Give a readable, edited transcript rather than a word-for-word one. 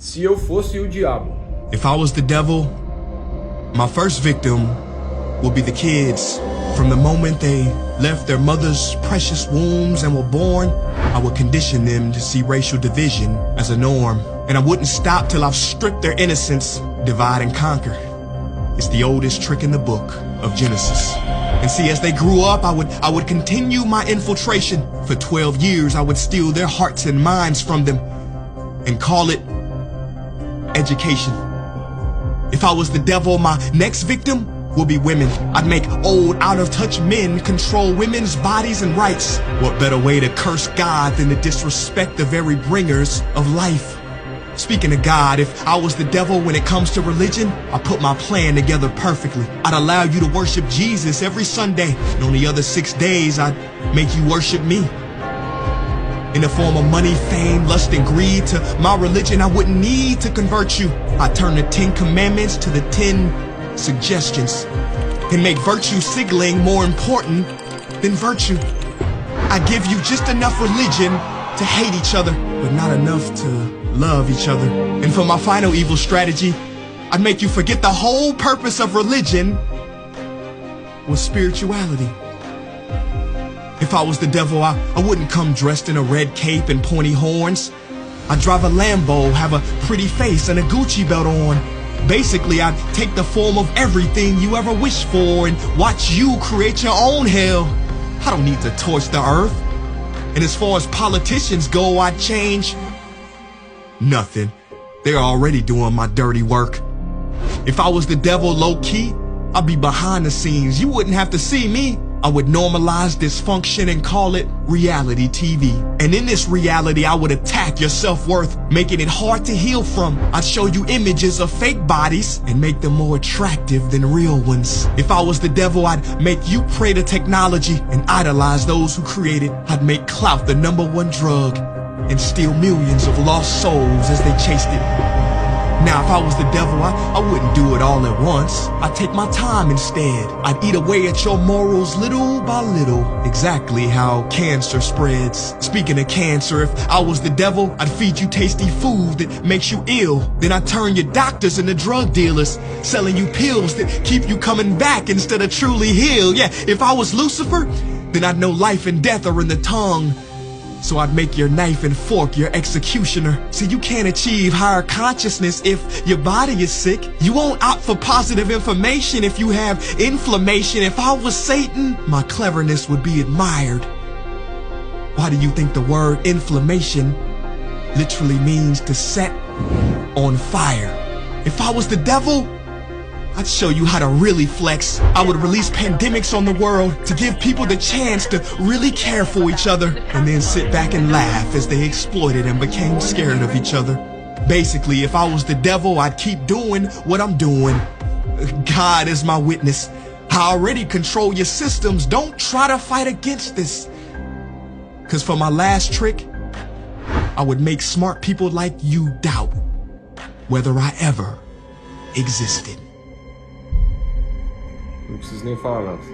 Se eu fosse o diabo. If I was the devil, my first victim would be the kids. From the moment they left their mother's precious wombs and were born, I would condition them to see racial division as a norm. And I wouldn't stop till I've stripped their innocence, divide and conquer. It's the oldest trick in the book of Genesis. And see, as they grew up, I would continue my infiltration. For 12 years, I would steal their hearts and minds from them and call it education. If I was the devil, my next victim will be women. I'd make old, out-of-touch men control women's bodies and rights. What better way to curse God than to disrespect the very bringers of life? Speaking of God, if I was the devil when it comes to religion, I put my plan together perfectly. I'd allow you to worship Jesus every Sunday, and on the other 6 days, I'd make you worship me. In the form of money, fame, lust, and greed, to my religion, I wouldn't need to convert you. I'd turn the 10 commandments to the 10 suggestions and make virtue signaling more important than virtue. I give you just enough religion to hate each other, but not enough to love each other. And for my final evil strategy, I'd make you forget the whole purpose of religion was spirituality. If I was the devil, I wouldn't come dressed in a red cape and pointy horns. I'd drive a Lambo, have a pretty face and a Gucci belt on. Basically, I'd take the form of everything you ever wished for and watch you create your own hell. I don't need to torch the earth. And as far as politicians go, I'd change nothing. They're already doing my dirty work. If I was the devil low-key, I'd be behind the scenes. You wouldn't have to see me. I would normalize dysfunction and call it reality TV. And in this reality, I would attack your self-worth, making it hard to heal from. I'd show you images of fake bodies and make them more attractive than real ones. If I was the devil, I'd make you pray to technology and idolize those who create it. I'd make clout the #1 drug and steal millions of lost souls as they chased it. Now, if I was the devil, I wouldn't do it all at once. I'd take my time instead. I'd eat away at your morals little by little, exactly how cancer spreads. Speaking of cancer, if I was the devil, I'd feed you tasty food that makes you ill. Then I'd turn your doctors into drug dealers, selling you pills that keep you coming back instead of truly healed. Yeah, if I was Lucifer, then I'd know life and death are in the tongue. So I'd make your knife and fork your executioner. See, you can't achieve higher consciousness if your body is sick. You won't opt for positive information if you have inflammation. If I was Satan, my cleverness would be admired. Why do you think the word inflammation literally means to set on fire? If I was the devil, I'd show you how to really flex. I would release pandemics on the world to give people the chance to really care for each other and then sit back and laugh as they exploited and became scared of each other. Basically, if I was the devil, I'd keep doing what I'm doing. God is my witness. I already control your systems. Don't try to fight against this. 'Cause for my last trick, I would make smart people like you doubt whether I ever existed. Não preciso nem falar nada.